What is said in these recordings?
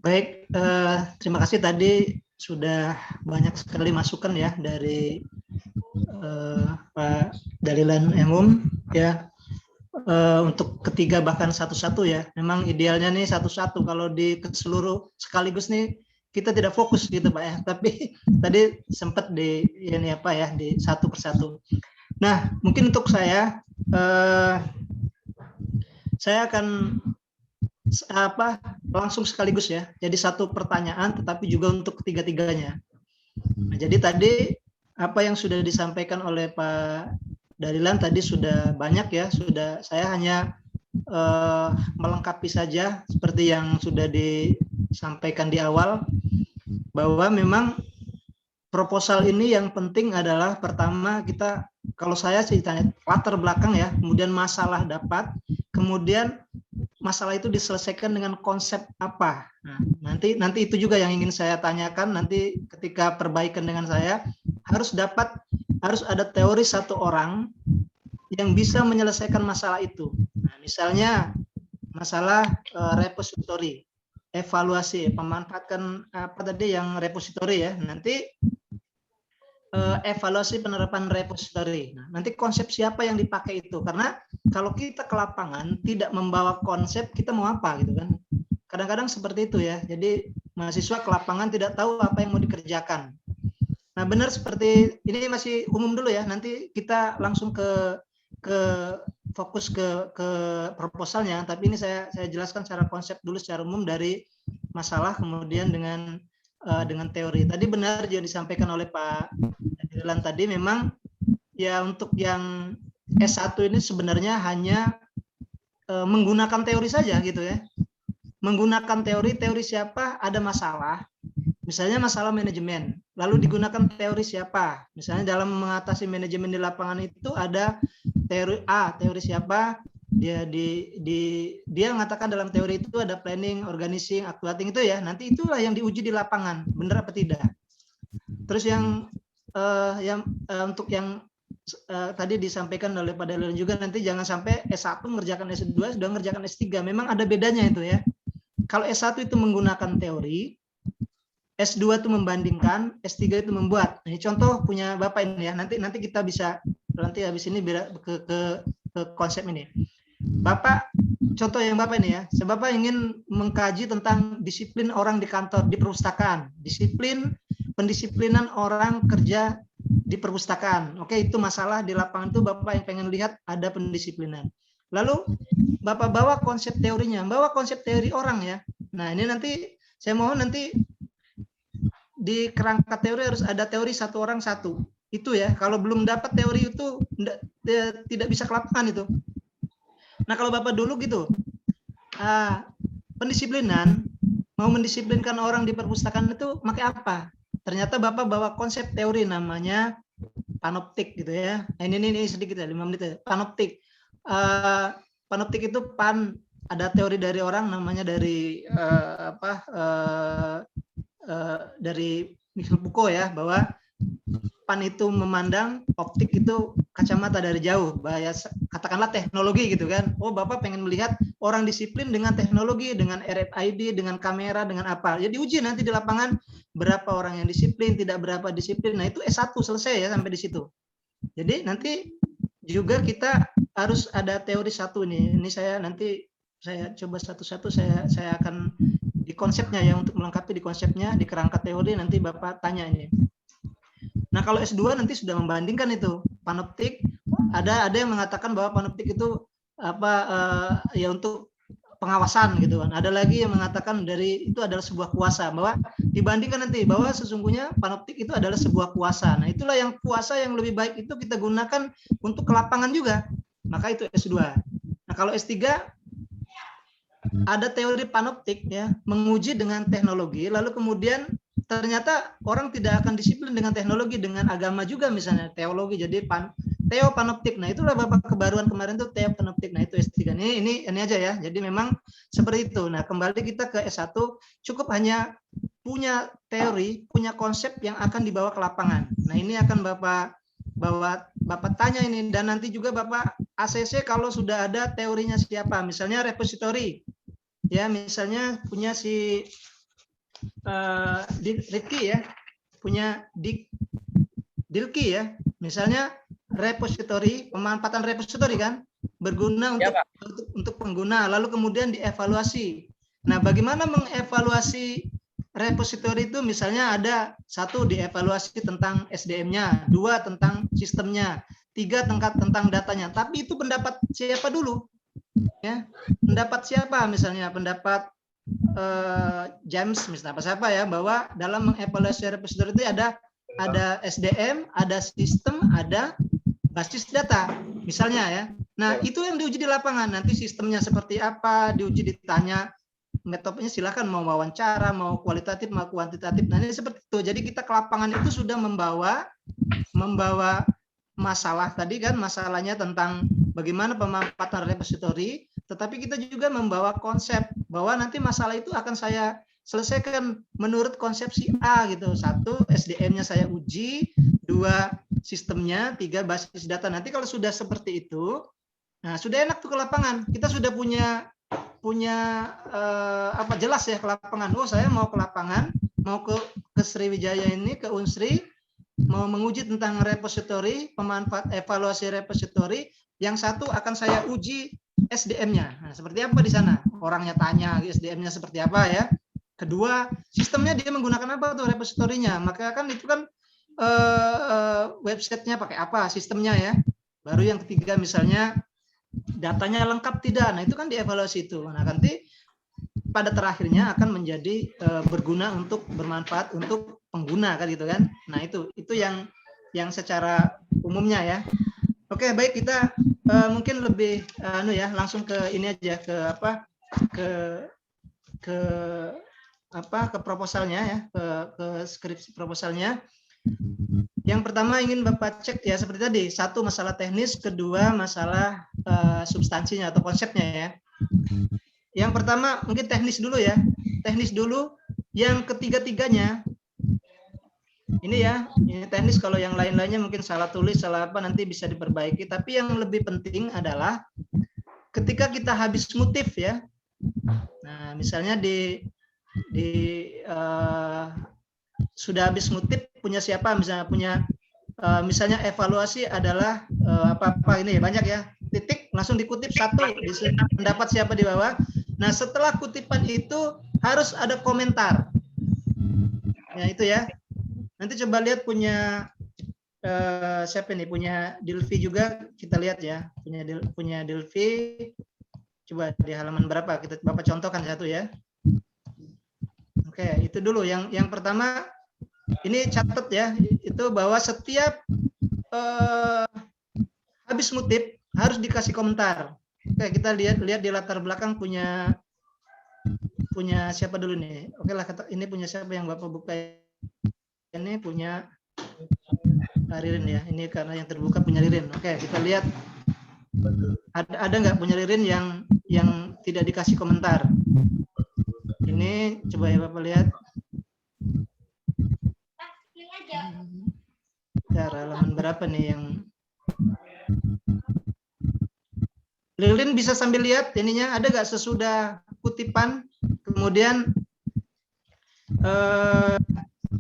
Baik, terima kasih tadi sudah banyak sekali masukan ya dari Pak Dalilan Emum ya. Untuk ketiga bahkan satu-satu ya. Memang idealnya nih satu-satu, kalau di seluruh sekaligus nih kita tidak fokus gitu Pak ya. Tapi tadi sempat di ini apa ya, di satu persatu. Nah, mungkin untuk saya akan langsung sekaligus ya. Jadi satu pertanyaan tetapi juga untuk ketiga-tiganya. Nah, jadi tadi apa yang sudah disampaikan oleh Pak Dalilan tadi sudah banyak ya, saya hanya melengkapi saja seperti yang sudah disampaikan di awal, bahwa memang proposal ini yang penting adalah pertama kita, kalau saya sih tanya latar belakang ya, kemudian masalah dapat, kemudian masalah itu diselesaikan dengan konsep apa. Nah, nanti itu juga yang ingin saya tanyakan nanti ketika perbaikan dengan saya, harus ada teori satu orang yang bisa menyelesaikan masalah itu. Nah, misalnya masalah repository, evaluasi, pemanfaatkan apa tadi yang repository ya, nanti evaluasi penerapan repository. Nah, nanti konsep siapa yang dipakai itu, karena kalau kita ke lapangan tidak membawa konsep, kita mau apa gitu kan? Kadang-kadang seperti itu ya. Jadi mahasiswa ke lapangan tidak tahu apa yang mau dikerjakan. Nah, benar seperti ini, masih umum dulu ya. Nanti kita langsung ke fokus ke proposalnya. Tapi ini saya jelaskan secara konsep dulu, secara umum dari masalah, kemudian dengan teori. Tadi benar yang disampaikan oleh Pak Dalilan tadi, memang ya untuk yang S1 ini sebenarnya hanya menggunakan teori saja gitu ya. Menggunakan teori siapa ada masalah, misalnya masalah manajemen, lalu digunakan teori siapa, misalnya dalam mengatasi manajemen di lapangan itu ada teori A, teori siapa, dia mengatakan dalam teori itu ada planning, organizing, actuating itu ya, nanti itulah yang diuji di lapangan, benar apa tidak. Terus yang untuk yang tadi disampaikan oleh Pak Dalilan juga, nanti jangan sampai S1 mengerjakan S2 sudah mengerjakan S3, memang ada bedanya itu ya. Kalau S1 itu menggunakan teori, S2 itu membandingkan, S3 itu membuat. Ini contoh punya Bapak ini ya. Nanti kita bisa nanti habis ini ke konsep ini. Bapak, contoh yang Bapak ini ya. Bapak ingin mengkaji tentang disiplin orang di kantor, di perpustakaan. Pendisiplinan orang kerja di perpustakaan. Oke, itu masalah di lapangan itu Bapak yang pengen lihat ada pendisiplinan. Lalu Bapak bawa konsep teorinya, bawa konsep teori orang ya. Nah, ini nanti saya mohon nanti di kerangka teori harus ada teori satu orang satu. Itu ya, kalau belum dapat teori itu tidak bisa ke lapangan itu. Nah, kalau Bapak dulu gitu, pendisiplinan, mau mendisiplinkan orang di perpustakaan itu pakai apa? Ternyata Bapak bawa konsep teori namanya panoptik gitu ya. Ini sedikit ya, 5 menit ya. Panoptik. Panoptik itu ada teori dari orang namanya dari dari Michel Foucault ya, bahwa pan itu memandang, optik itu kacamata dari jauh, bahaya katakanlah teknologi gitu kan. Oh, Bapak pengen melihat orang disiplin dengan teknologi, dengan RFID, dengan kamera, dengan apa. Ya diuji nanti di lapangan berapa orang yang disiplin, tidak berapa disiplin. Nah, itu S1 selesai ya sampai di situ. Jadi nanti juga kita harus ada teori satu nih. Ini saya coba satu-satu, saya akan di konsepnya ya, untuk melengkapi di konsepnya, di kerangka teori nanti Bapak tanya ini. Nah, kalau S2 nanti sudah membandingkan itu panoptik, ada yang mengatakan bahwa panoptik itu ya untuk pengawasan gitu kan. Ada lagi yang mengatakan dari itu adalah sebuah kuasa, bahwa dibandingkan nanti bahwa sesungguhnya panoptik itu adalah sebuah kuasa. Nah, itulah yang kuasa yang lebih baik itu kita gunakan untuk ke lapangan juga. Maka itu S2. Nah, kalau S3 ada teori panoptik ya, menguji dengan teknologi, lalu kemudian ternyata orang tidak akan disiplin dengan teknologi, dengan agama juga misalnya teologi, jadi teopanoptik. Nah, itulah Bapak kebaruan kemarin tuh teopanoptik. Nah, itu S3. Ini aja ya. Jadi memang seperti itu. Nah, kembali kita ke S1, cukup hanya punya teori, punya konsep yang akan dibawa ke lapangan. Nah, ini akan Bapak tanya ini, dan nanti juga Bapak ACC kalau sudah ada teorinya siapa, misalnya repository. Ya, misalnya punya si Rifki ya, punya Dilki ya, misalnya repository, pemanfaatan repository kan berguna Ya, Pak. untuk pengguna, lalu kemudian dievaluasi. Nah, bagaimana mengevaluasi repository itu? Misalnya ada satu, dievaluasi tentang SDM-nya, dua tentang sistemnya, tiga tentang datanya. Tapi itu pendapat siapa dulu? Ya, pendapat siapa? Misalnya pendapat James, misalnya siapa ya, bahwa dalam mengevaluasi repository itu ada SDM, ada sistem, ada basis data, misalnya ya. Nah, itu yang diuji di lapangan. Nanti sistemnya seperti apa, diuji, ditanya. Metodenya silakan mau wawancara, mau kualitatif, mau kuantitatif. Nah, ini seperti itu. Jadi kita ke lapangan itu sudah membawa masalah tadi kan, masalahnya tentang bagaimana pemanfaatan repository, tetapi kita juga membawa konsep bahwa nanti masalah itu akan saya selesaikan menurut konsepsi A gitu. Satu, SDM-nya saya uji, dua, sistemnya, tiga, basis data. Nanti kalau sudah seperti itu, nah sudah enak tuh ke lapangan. Kita sudah punya jelas ya ke lapangan. Oh, saya mau ke lapangan, mau ke Sriwijaya ini, ke Unsri, mau menguji tentang repository, pemanfaat evaluasi repository. Yang satu akan saya uji SDM-nya. Nah, seperti apa di sana? Orangnya tanya, SDM-nya seperti apa ya. Kedua, sistemnya dia menggunakan apa tuh repository-nya. Maka kan itu kan website-nya pakai apa, sistemnya ya. Baru yang ketiga misalnya datanya lengkap tidak. Nah, itu kan dievaluasi itu. Nah, nanti pada terakhirnya akan menjadi berguna untuk bermanfaat untuk pengguna kan gitu kan. Nah, itu yang secara umumnya ya. Oke, baik, kita mungkin lebih langsung ke ini aja, ke proposalnya ya, ke skripsi proposalnya. Yang pertama ingin Bapak cek ya seperti tadi, satu masalah teknis, kedua masalah substansinya atau konsepnya ya. Yang pertama mungkin teknis dulu ya, teknis dulu. Yang ketiga-tiganya ini ya, ini teknis, kalau yang lain-lainnya mungkin salah tulis, salah apa nanti bisa diperbaiki. Tapi yang lebih penting adalah ketika kita habis motif ya. Nah, misalnya sudah habis ngutip, punya siapa, misalnya evaluasi adalah apa ini banyak ya, titik langsung dikutip satu, pendapat siapa di bawah. Nah, setelah kutipan itu harus ada komentar ya, itu ya. Nanti coba lihat punya siapa nih, punya Dilvi juga, kita lihat ya, punya Dilvi, coba di halaman berapa, kita Bapak contohkan satu ya. Oke, itu dulu yang pertama. Ini catat ya, itu bahwa setiap habis ngutip harus dikasih komentar. Oke, kita lihat di latar belakang punya siapa dulu nih. Oke lah, ini punya siapa yang Bapak buka ini, punya Ririn ya. Ini karena yang terbuka punya Ririn. Oke, kita lihat ada nggak punya Ririn yang tidak dikasih komentar. Ini coba ya Bapak lihat. Ya, halaman berapa nih yang Lilin bisa sambil lihat ininya, ada nggak sesudah kutipan, kemudian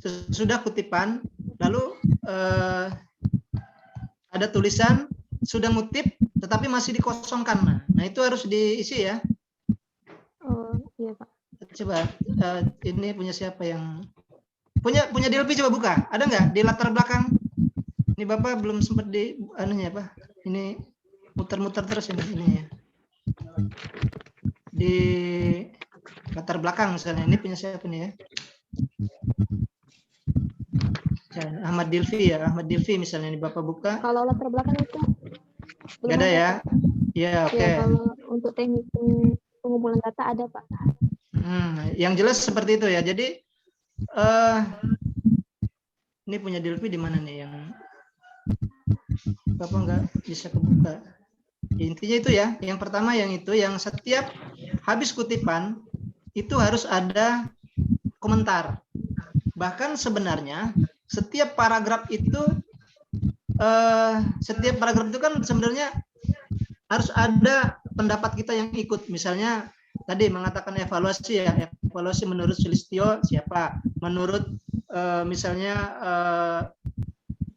sesudah kutipan, lalu ada tulisan sudah ngutip tetapi masih dikosongkan. Nah, itu harus diisi ya. Oh iya Pak. Coba ini punya siapa yang punya Dilpi, coba buka. Ada nggak di latar belakang? Ini Bapak belum sempat di anunya apa? Ini muter-muter terus ini ya. Di latar belakang misalnya, ini punya siapa nih ya? Ahmad Dilvi ya, Ahmad Dilvi misalnya, ini Bapak buka. Kalau latar belakang itu nggak ada ya? Iya, oke. Ya, kalau untuk teknik pengumpulan data ada Pak. Yang jelas seperti itu ya. Jadi ini punya Dilvi di mana nih yang Bapak nggak bisa kebuka? Ya, intinya itu ya. Yang pertama yang itu, yang setiap habis kutipan itu harus ada komentar. Bahkan sebenarnya setiap paragraf itu kan sebenarnya harus ada pendapat kita yang ikut. Misalnya tadi mengatakan evaluasi ya, dievaluasi menurut Sulistyo siapa, menurut misalnya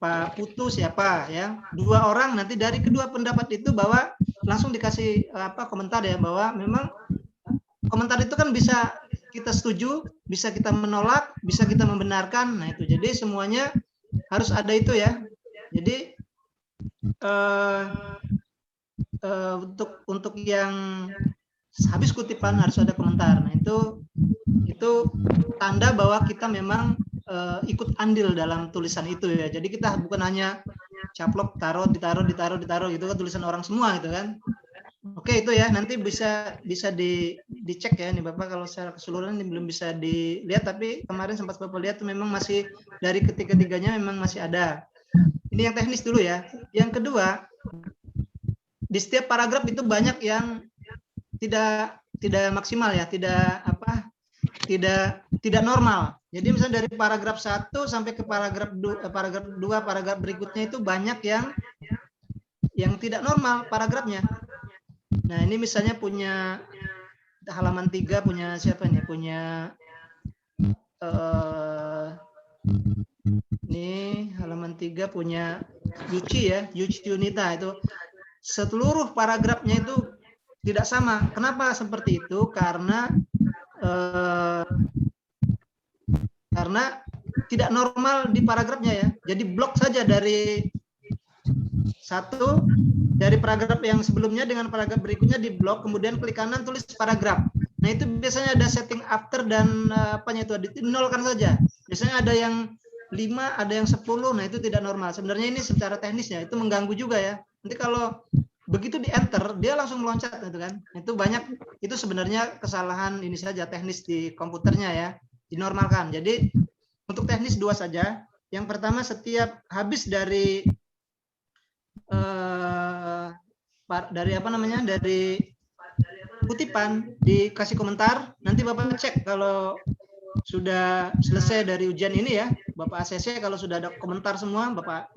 Pak Putu siapa ya, 2 orang. Nanti dari kedua pendapat itu bahwa langsung dikasih komentar ya, bahwa memang komentar itu kan bisa kita setuju, bisa kita menolak, bisa kita membenarkan. Nah itu jadi semuanya harus ada itu ya. Jadi untuk yang habis kutipan harus ada komentar. Nah itu tanda bahwa kita memang ikut andil dalam tulisan itu ya. Jadi kita bukan hanya caplok ditaruh gitu kan, tulisan orang semua gitu kan. Oke, itu ya, nanti bisa dicek ya nih Bapak, kalau secara keseluruhan ini belum bisa dilihat, tapi kemarin sempat Bapak lihat tuh memang masih dari ketiga-tiganya memang masih ada. Ini yang teknis dulu ya. Yang kedua, di setiap paragraf itu banyak yang tidak maksimal ya, tidak normal. Jadi misalnya dari paragraf 1 sampai ke paragraf 2, paragraf berikutnya itu banyak yang tidak normal paragrafnya. Nah, ini misalnya punya halaman 3 punya siapa nih? Punya ini halaman 3 punya Yuci Yunita. Itu seluruh paragrafnya itu tidak sama. Kenapa seperti itu? Karena tidak normal di paragrafnya ya. Jadi blok saja dari dari paragraf yang sebelumnya dengan paragraf berikutnya di blok, kemudian klik kanan tulis paragraf. Nah itu biasanya ada setting after dan apanya itu dinolkan saja. Biasanya ada yang 5, ada yang 10. Nah itu tidak normal. Sebenarnya ini secara teknisnya itu mengganggu juga ya. Nanti kalau begitu di enter dia langsung meloncat gitu kan. Itu banyak, itu sebenarnya kesalahan ini saja teknis di komputernya ya. Dinormalkan. Jadi untuk teknis 2 saja. Yang pertama, setiap habis dari dari kutipan dikasih komentar. Nanti Bapak cek kalau sudah selesai dari ujian ini ya, Bapak ACC kalau sudah ada komentar semua, Bapak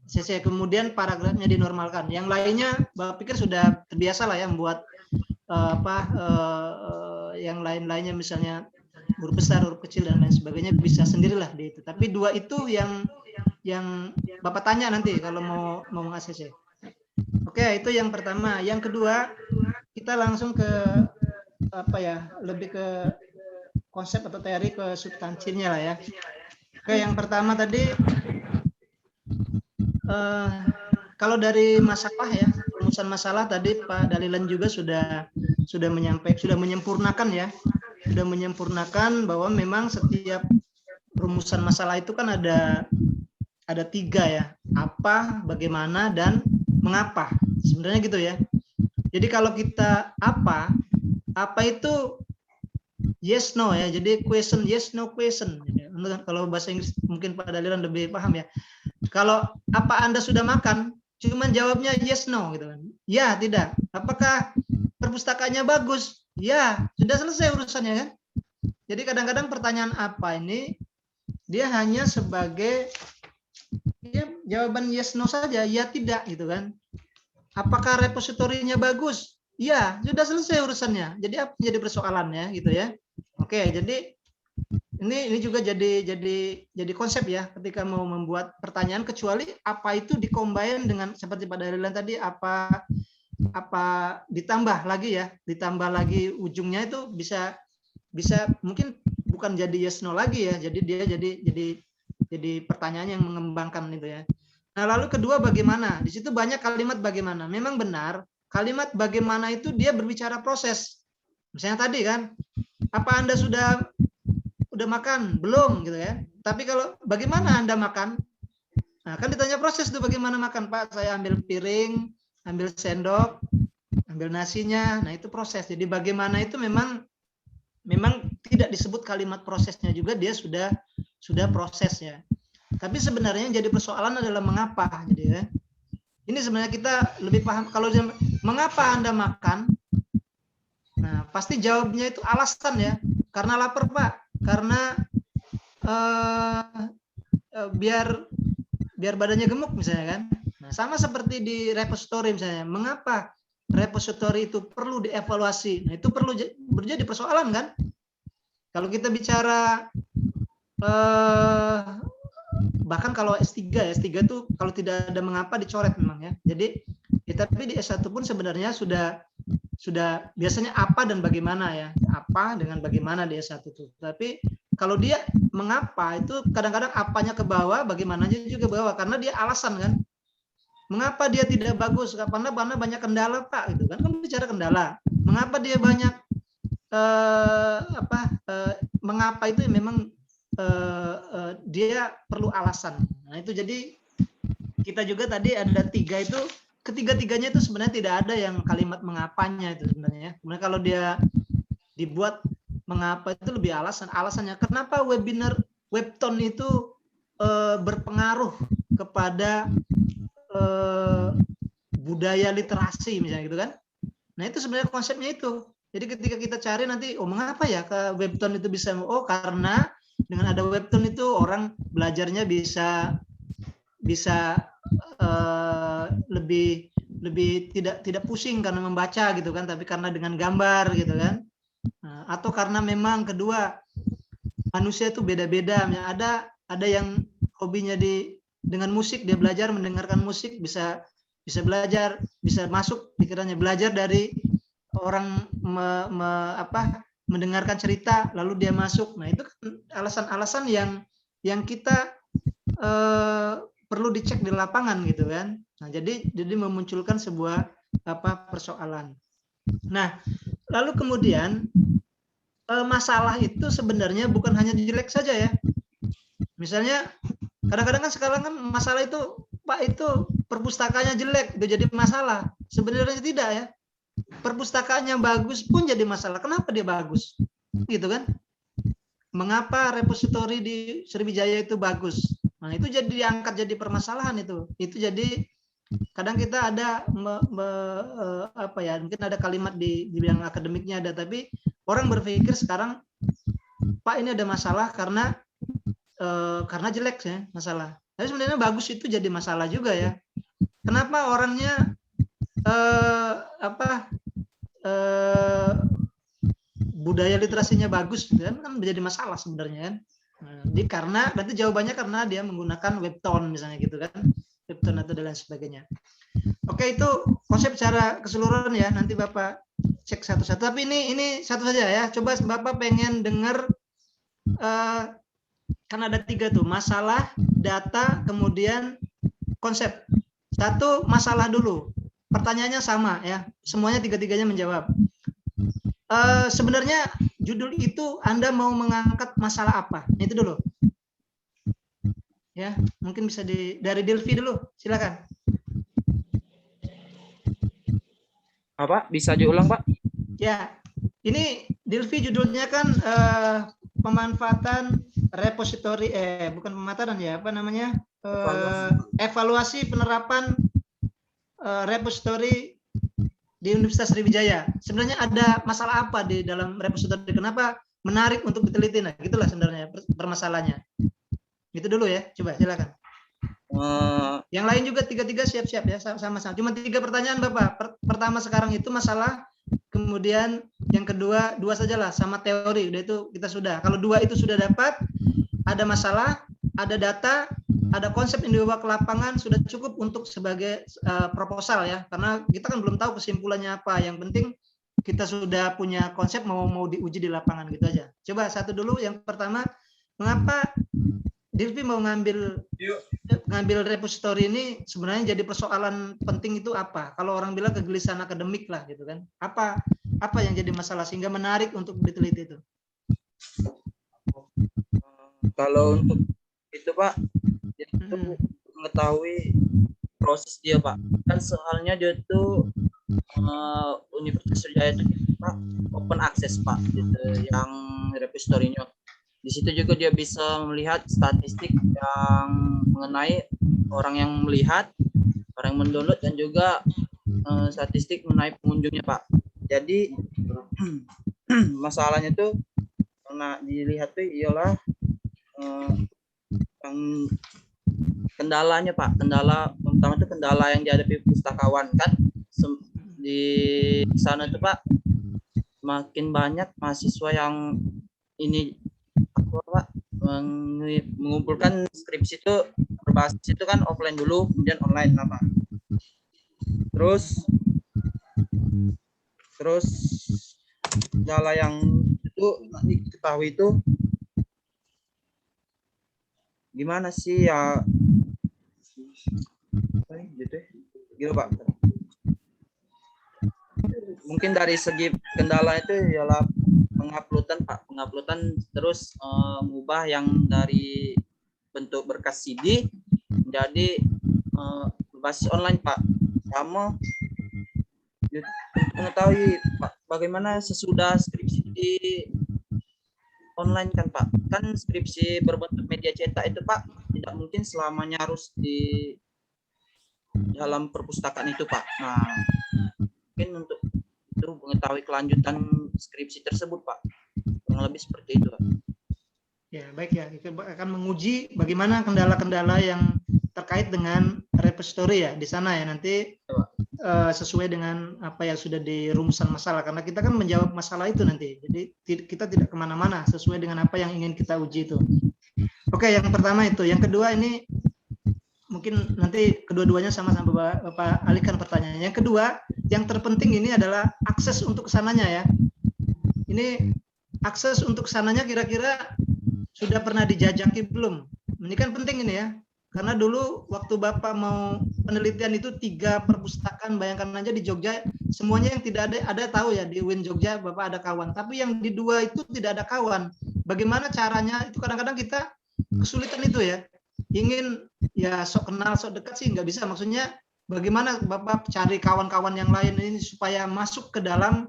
CC, kemudian paragrafnya dinormalkan. Yang lainnya Bapak pikir sudah terbiasa lah ya membuat yang lain-lainnya, misalnya huruf besar, huruf kecil dan lain sebagainya, bisa sendirilah di itu. Tapi 2 itu yang Bapak tanya nanti kalau mau nge-ACC. Oke, itu yang pertama. Yang kedua, kita langsung ke lebih ke konsep atau teori, ke substansinya lah ya. Oke, yang pertama tadi kalau dari masalah ya, rumusan masalah tadi Pak Dalilan juga sudah menyempurnakan ya. Sudah menyempurnakan bahwa memang setiap rumusan masalah itu kan ada 3 ya, apa, bagaimana, dan mengapa. Sebenarnya gitu ya. Jadi kalau kita apa itu yes no ya. Jadi question yes no question. Kalau bahasa Inggris mungkin Pak Dalilan lebih paham ya. Kalau apa Anda sudah makan, cuman jawabnya yes no gitu kan. Ya, tidak. Apakah perpustakaannya bagus? Ya, sudah selesai urusannya kan. Jadi kadang-kadang pertanyaan apa ini dia hanya sebagai jawaban yes no saja, ya tidak gitu kan. Apakah repositorinya bagus? Ya, sudah selesai urusannya. Jadi apa jadi persoalannya gitu ya. Oke, jadi ini juga jadi konsep ya ketika mau membuat pertanyaan, kecuali apa itu dikombin dengan seperti Pak Dalilan tadi, apa ditambah lagi ujungnya itu bisa mungkin bukan jadi yes no lagi ya. Jadi dia jadi pertanyaan yang mengembangkan itu ya. Nah, lalu kedua bagaimana? Di situ banyak kalimat bagaimana. Memang benar, kalimat bagaimana itu dia berbicara proses. Misalnya tadi kan, apa Anda sudah makan? Belum gitu ya. Tapi kalau bagaimana Anda makan? Nah, kan ditanya proses itu bagaimana makan, Pak. Saya ambil piring, ambil sendok, ambil nasinya. Nah, itu proses. Jadi bagaimana itu memang tidak disebut kalimat prosesnya juga, dia sudah prosesnya. Tapi sebenarnya yang jadi persoalan adalah mengapa, gitu ya. Ini sebenarnya kita lebih paham kalau mengapa Anda makan. Nah, pasti jawabnya itu alasan ya. Karena lapar, Pak. Karena biar badannya gemuk misalnya kan. Nah, sama seperti di repository misalnya. Mengapa repository itu perlu dievaluasi? Nah, itu perlu menjadi persoalan kan? Kalau kita bicara bahkan kalau S3 tuh kalau tidak ada mengapa dicoret memang ya. Jadi tapi di S1 pun sebenarnya sudah biasanya apa dan bagaimana ya. Apa dengan bagaimana di S1 itu. Tapi kalau dia mengapa itu kadang-kadang apanya ke bawah, bagaimananya juga ke bawah karena dia alasan kan. Mengapa dia tidak bagus? Karena banyak kendala, Pak, gitu kan. Kan bicara kendala. Mengapa dia banyak mengapa itu memang dia perlu alasan. Nah, itu jadi kita juga tadi ada 3 itu, ketiga-tiganya itu sebenarnya tidak ada yang kalimat mengapanya itu sebenarnya. Kemudian kalau dia dibuat mengapa itu lebih alasannya. Kenapa webtoon itu berpengaruh kepada budaya literasi misalnya gitu kan. Nah, itu sebenarnya konsepnya itu. Jadi ketika kita cari nanti, mengapa ya ke webtoon itu bisa, karena dengan ada webtoon itu orang belajarnya bisa lebih tidak pusing karena membaca gitu kan, tapi karena dengan gambar gitu kan. Atau karena memang kedua manusia itu beda-beda, ada yang hobinya dengan musik, dia belajar mendengarkan musik, bisa belajar, bisa masuk pikirannya, belajar dari orang mendengarkan cerita lalu dia masuk. Nah, itu kan alasan-alasan yang kita perlu dicek di lapangan gitu kan. Nah, jadi memunculkan sebuah persoalan. Nah, lalu kemudian masalah itu sebenarnya bukan hanya jelek saja ya. Misalnya kadang-kadang kan sekarang kan masalah itu, Pak, itu perpustakaannya jelek itu jadi masalah. Sebenarnya tidak ya. Perpustakaannya bagus pun jadi masalah. Kenapa dia bagus? Gitu kan? Mengapa repositori di Sriwijaya itu bagus? Nah, itu jadi diangkat jadi permasalahan itu. Itu jadi kadang kita ada mungkin ada kalimat di bidang akademiknya ada, tapi orang berpikir sekarang, Pak, ini ada masalah karena jelek ya masalah. Tapi sebenarnya bagus itu jadi masalah juga ya. Kenapa orangnya budaya literasinya bagus kan menjadi masalah sebenarnya kan. Jadi karena berarti jawabannya karena dia menggunakan webtoon misalnya gitu kan, webtoon atau dan lain sebagainya. Oke, itu konsep secara keseluruhan ya. Nanti Bapak cek satu-satu. Tapi ini satu saja ya. Coba Bapak pengen dengar kan ada 3 tuh, masalah, data, kemudian konsep. Satu masalah dulu. Pertanyaannya sama ya. Semuanya 3-tiganya menjawab. Sebenarnya judul itu Anda mau mengangkat masalah apa? Itu dulu. Ya, mungkin bisa dari Delvi dulu. Silakan. Apa? Bisa diulang, Pak? Ya, ini Delvi judulnya kan pemanfaatan repositori, bukan pemanfaatan ya, apa namanya? Evaluasi penerapan repositori di Universitas Sriwijaya. Sebenarnya ada masalah apa di dalam repositori? Kenapa menarik untuk diteliti? Nah, gitulah sebenarnya permasalahannya. Itu dulu ya, coba silakan. Yang lain juga 3-3 siap-siap ya, sama-sama. Cuma 3 pertanyaan Bapak. Pertama sekarang itu masalah, kemudian yang kedua 2 sajalah sama teori. Udah itu kita sudah. Kalau 2 itu sudah dapat, ada masalah, ada data, ada konsep yang dibawa ke lapangan, sudah cukup untuk sebagai proposal ya. Karena kita kan belum tahu kesimpulannya apa. Yang penting kita sudah punya konsep, mau diuji di lapangan gitu aja. Coba satu dulu, yang pertama, mengapa Dilvi mau ngambil repositori ini sebenarnya jadi persoalan penting itu apa? Kalau orang bilang kegelisahan akademik lah gitu kan. Apa yang jadi masalah sehingga menarik untuk diteliti itu? Kalau untuk itu, Pak, itu mengetahui proses dia, Pak. Kan soalnya dia itu Universitas Sriwijaya itu, Pak, open access, Pak, gitu, yang repositorinya. Di situ juga dia bisa melihat statistik yang mengenai orang yang melihat, orang yang mendownload, dan juga statistik mengenai pengunjungnya, Pak. Jadi masalahnya tuh karena dilihat tuh ialah kendalanya, Pak. Kendala pertama itu kendala yang dihadapi pustakawan kan di sana tuh, Pak, makin banyak mahasiswa yang ini apa Pak, mengumpulkan skripsi itu berbasis itu kan offline dulu, kemudian online lah Pak. Terus kendala yang itu diketahui itu gimana sih ya, gitu Pak. Mungkin dari segi kendala itu ialah penguploadan Pak, terus mengubah yang dari bentuk berkas CD menjadi berbasis online Pak. Sama mengetahui Pak bagaimana sesudah skripsi di online kan Pak. Kan skripsi berbentuk media cetak itu Pak tidak mungkin selamanya harus di dalam perpustakaan itu Pak. Nah, mungkin untuk itu mengetahui kelanjutan skripsi tersebut Pak. Kurang lebih seperti itu Pak. Ya, baik ya. Kita akan menguji bagaimana kendala-kendala yang terkait dengan repository ya di sana ya nanti sesuai dengan apa yang sudah dirumusan masalah, karena kita kan menjawab masalah itu nanti. Jadi kita tidak kemana-mana sesuai dengan apa yang ingin kita uji itu. Oke, yang pertama itu. Yang kedua ini mungkin nanti kedua-duanya sama-sama Bapak alihkan pertanyaannya. Yang kedua, yang terpenting ini adalah akses untuk kesananya ya. Ini akses untuk kesananya kira-kira sudah pernah dijajaki belum? Ini kan penting ini ya. Karena dulu waktu Bapak mau penelitian itu 3 perpustakaan, bayangkan aja di Jogja, semuanya yang tidak ada tahu ya, di UIN Jogja Bapak ada kawan. Tapi yang di 2 itu tidak ada kawan. Bagaimana caranya? Itu kadang-kadang kita kesulitan itu ya. Ingin ya sok kenal, sok dekat sih nggak bisa. Maksudnya bagaimana Bapak cari kawan-kawan yang lain ini supaya masuk ke dalam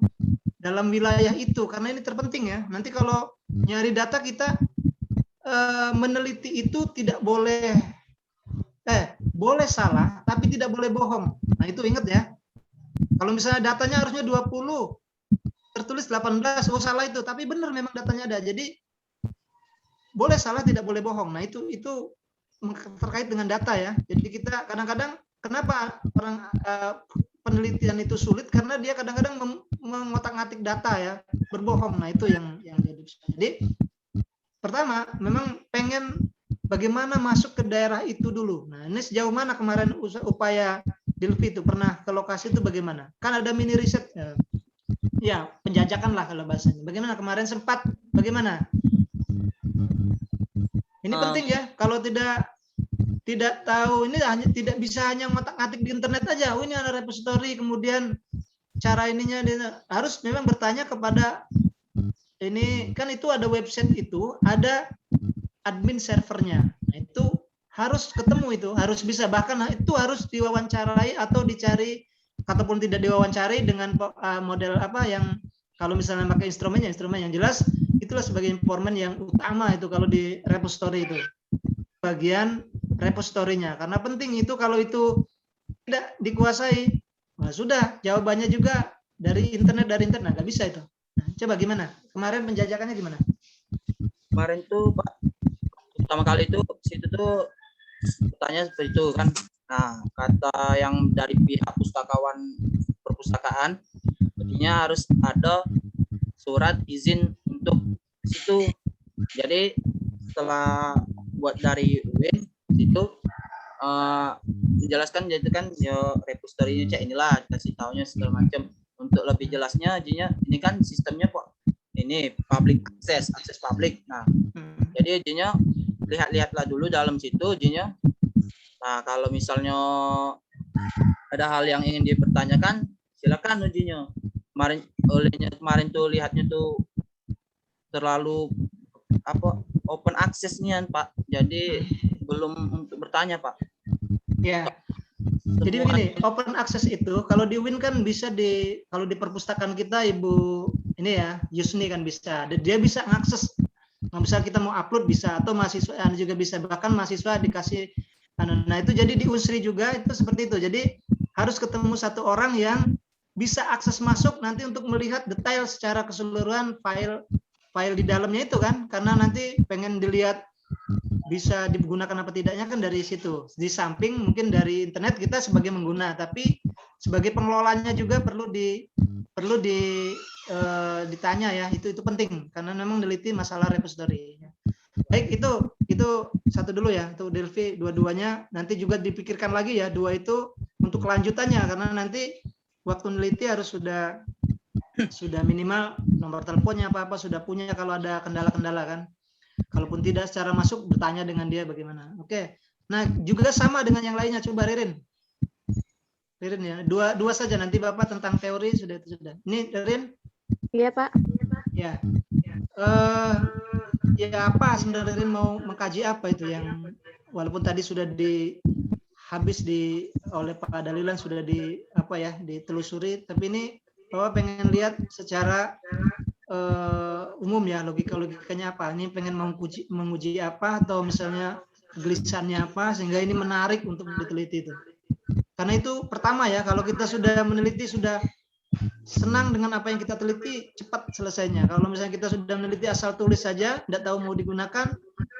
wilayah itu, karena ini terpenting ya. Nanti kalau nyari data kita meneliti itu tidak boleh boleh salah tapi tidak boleh bohong. Nah itu ingat ya. Kalau misalnya datanya harusnya 20 tertulis 18, oh salah itu, tapi benar memang datanya ada. Jadi boleh salah tidak boleh bohong. Nah itu terkait dengan data ya. Jadi kita kadang-kadang kenapa orang penelitian itu sulit, karena dia kadang-kadang mengotak-ngatik data ya, berbohong. Nah itu yang jadi pertama memang pengen bagaimana masuk ke daerah itu dulu. Nah ini sejauh mana kemarin upaya Dilfi itu pernah ke lokasi itu bagaimana? Kan ada mini riset ya, penjajakan lah kalau bahasanya. Bagaimana kemarin sempat bagaimana? Ini penting ya, kalau tidak tahu ini tidak bisa hanya ngotak-ngatik di internet aja. Oh ini ada repository, kemudian cara ininya harus memang bertanya kepada ini kan itu ada website itu, ada admin servernya. Nah, itu harus ketemu, itu harus bisa, bahkan itu harus diwawancarai atau dicari, ataupun tidak diwawancari dengan model apa yang kalau misalnya pakai instrumen yang jelas itulah sebagai informan yang utama itu kalau di repository itu. Bagian repositorinya, karena penting itu, kalau itu tidak dikuasai, nah sudah jawabannya juga dari internet nggak bisa itu. Nah, coba gimana kemarin penjajakannya gimana? Kemarin tuh Pak, pertama kali itu situ tuh bertanya seperti itu kan. Nah kata yang dari pihak perpustakaan artinya harus ada surat izin untuk situ. Jadi setelah buat dari UIN itu menjelaskan jadi kan ya repository-nya cek inilah, kasih taunya segala macam. Untuk lebih jelasnya ajinya ini kan sistemnya kok ini public akses publik. Nah jadi ajinya lihatlah dulu dalam situ ajinya. Nah kalau misalnya ada hal yang ingin dipertanyakan silakan ujinya. Kemarin tuh lihatnya tuh terlalu apa open access-nya Pak, jadi belum untuk bertanya Pak. Ya. Jadi begini, open access itu kalau di UIN kan bisa kalau di perpustakaan kita Ibu ini ya, Yusni kan bisa. Dia bisa mengakses. Nah, misal kita mau upload bisa, atau mahasiswa juga bisa, bahkan mahasiswa dikasih. Nah itu jadi di Unsri juga itu seperti itu. Jadi harus ketemu satu orang yang bisa akses masuk nanti untuk melihat detail secara keseluruhan file di dalamnya itu kan, karena nanti pengen dilihat bisa digunakan apa tidaknya kan dari situ. Di samping mungkin dari internet kita sebagai mengguna, tapi sebagai pengelolanya juga perlu ditanya ya, itu penting karena memang neliti masalah repository. Baik, itu satu dulu ya, untuk Delphi dua-duanya nanti juga dipikirkan lagi ya, dua itu untuk kelanjutannya karena nanti waktu neliti harus sudah minimal nomor teleponnya apa sudah punya kalau ada kendala-kendala kan. Kalaupun tidak secara masuk bertanya dengan dia bagaimana. Oke. Nah, juga sama dengan yang lainnya, coba Ririn ya, dua saja, nanti Bapak tentang teori sudah. Ini Ririn? Iya Pak. Ya. Ya apa sebenarnya Ririn mau mengkaji apa itu yang walaupun tadi sudah habis oleh Pak Dalilan sudah ditelusuri, tapi ini Bapak pengen lihat secara umum ya, logikanya apa, ini pengen menguji apa atau misalnya kegelisahannya apa sehingga ini menarik untuk diteliti itu. Karena itu pertama ya, kalau kita sudah meneliti, sudah senang dengan apa yang kita teliti, cepat selesainya. Kalau misalnya kita sudah meneliti asal tulis saja, tidak tahu mau digunakan,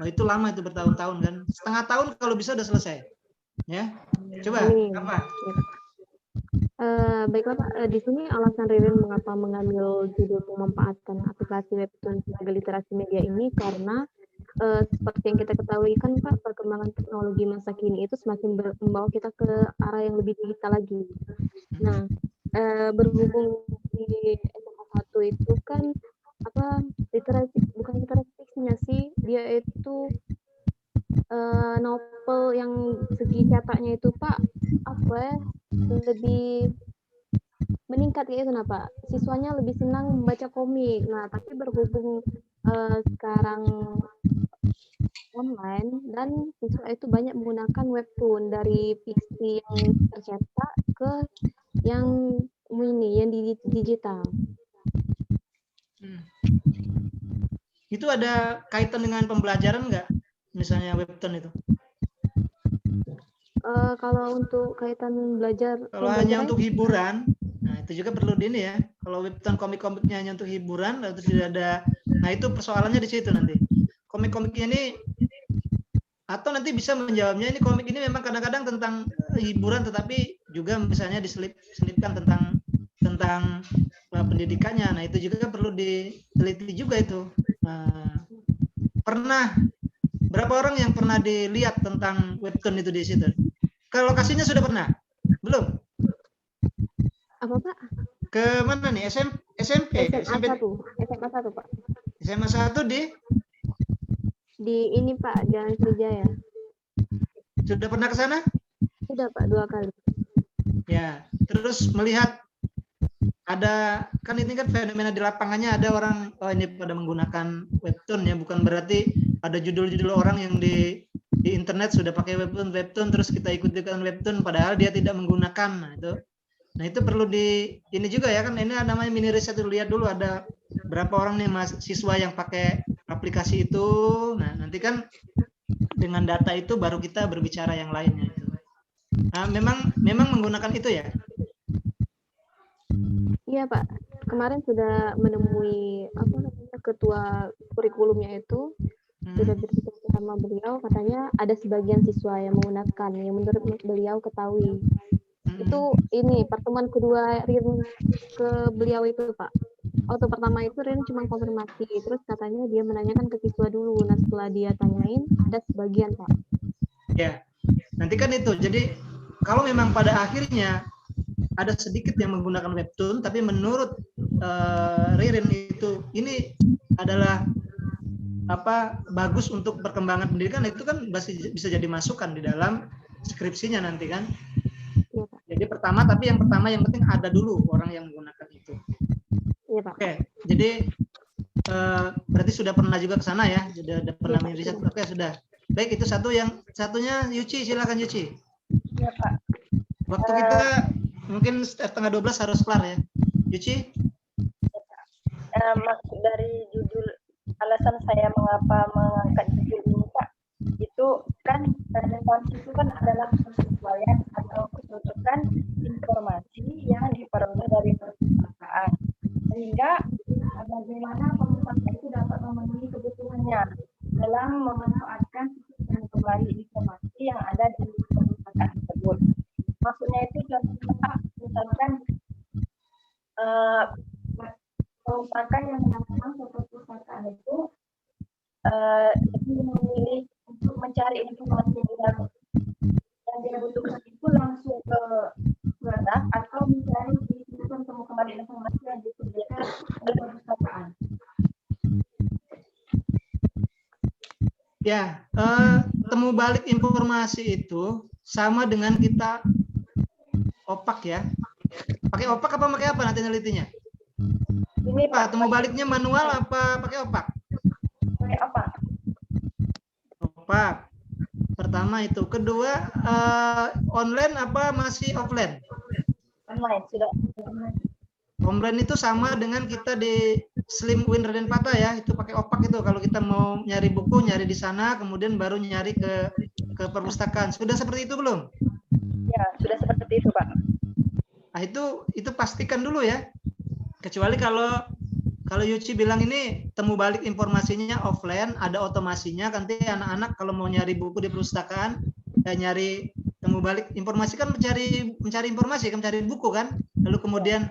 itu lama, itu bertahun-tahun kan. Setengah tahun kalau bisa sudah selesai. Ya, coba apa? Baiklah Pak, di sini alasan Ririn mengapa mengambil judul pemanfaatan aplikasi webtoon sebagai literasi media ini karena seperti yang kita ketahui kan Pak, perkembangan teknologi masa kini itu semakin membawa kita ke arah yang lebih digital lagi. Nah, berhubung di SMA 1 itu kan bukan literasi fiksinya sih, dia itu novel yang segi cetaknya itu Pak lebih meningkat kayak itu, Pak. Siswanya lebih senang membaca komik. Nah, tapi berhubung sekarang online dan siswa itu banyak menggunakan webtoon dari fiksi yang tercetak ke yang yang digital. Itu ada kaitan dengan pembelajaran nggak? Misalnya webtoon itu? Kalau untuk kaitan belajar, kalau hanya untuk hiburan, nah itu juga perlu ini ya. Kalau webtoon komik-komiknya hanya untuk hiburan, lalu tidak ada, nah itu persoalannya di situ nanti. Komik-komiknya ini, atau nanti bisa menjawabnya, ini komik ini memang kadang-kadang tentang hiburan, tetapi juga misalnya diselipkan tentang pendidikannya. Nah itu juga perlu diteliti juga itu. Berapa orang yang pernah dilihat tentang webtoon itu di situ? Ke lokasinya sudah pernah? Belum? Apa Pak? Ke mana nih? SMP? SMA 1 Pak. SMA 1 di ini Pak, Jalan Sriwijaya. Sudah pernah ke sana? Sudah Pak, 2 kali. Ya, terus melihat ada, kan ini kan fenomena di lapangannya, ada orang ini pada menggunakan webtoon ya, bukan berarti ada judul-judul orang yang di internet sudah pakai webtoon terus kita ikuti-ikutan webtoon padahal dia tidak menggunakan. Nah itu perlu ini juga ya, kan ini namanya mini riset, lihat dulu ada berapa orang nih mahasiswa yang pakai aplikasi itu. Nah nanti kan dengan data itu baru kita berbicara yang lainnya. Nah, memang menggunakan itu ya? Iya Pak, kemarin sudah menemui ketua kurikulumnya itu, sudah berbicara sama beliau, katanya ada sebagian siswa yang menggunakan, yang menurut beliau ketahui. Itu ini pertemuan kedua Rin ke beliau itu Pak. Waktu pertama itu Rin cuma konfirmasi, terus katanya dia menanyakan ke siswa dulu. Nah setelah dia tanyain, ada sebagian Pak. Ya, nanti kan itu. Jadi kalau memang pada akhirnya ada sedikit yang menggunakan webtoon, tapi menurut Ririn itu ini adalah bagus untuk perkembangan pendidikan, itu kan bisa jadi masukan di dalam skripsinya nanti kan. Ya, jadi yang pertama yang penting ada dulu orang yang menggunakan itu. Ya, Pak. Oke, jadi berarti sudah pernah juga ke sana ya, sudah pernah riset. Oke, sudah. Baik, itu satu. Yang satunya Yuci, silakan Yuci. Ya Pak. Waktu kita mungkin 11:30 harus kelar ya. Yuci? Maksud dari judul, alasan saya mengapa mengangkat judul ini Pak, itu kan relevansi itu kan adalah kesesuaian atau kecocokan informasi yang diperoleh dari perpustakaan, sehingga bagaimana perpustakaan itu dapat memenuhi kebutuhannya dalam memanfaatkan dan kembali informasi yang ada di perpustakaan tersebut. Maksudnya itu contohnya Perusahaan yang melakukan suatu perpustakaan itu memilih untuk mencari informasi yang dia butuhkan itu langsung ke produk atau mencari di situs temu kembali informasi yang disediakan oleh perpustakaan. Ya, temu balik informasi itu sama dengan kita opak ya. Pakai opak apa pakai apa nanti nelitinya? Ini Pak, temu baliknya manual apa pakai opak? pakai apa? Opak. Pertama itu. Kedua, online apa masih offline? Online sudah. Online itu sama dengan kita di Slim Win Raden Patah ya, itu pakai opak itu. Kalau kita mau nyari buku, nyari di sana, kemudian baru nyari ke perpustakaan. Sudah seperti itu belum? Ya, sudah seperti itu, Pak. Nah, itu pastikan dulu ya. Kecuali kalau Yuci bilang ini temu balik informasinya offline, ada otomasinya, nanti anak-anak kalau mau nyari buku di perpustakaan, nyari temu balik informasi kan mencari informasi, kan mencari buku kan. Lalu kemudian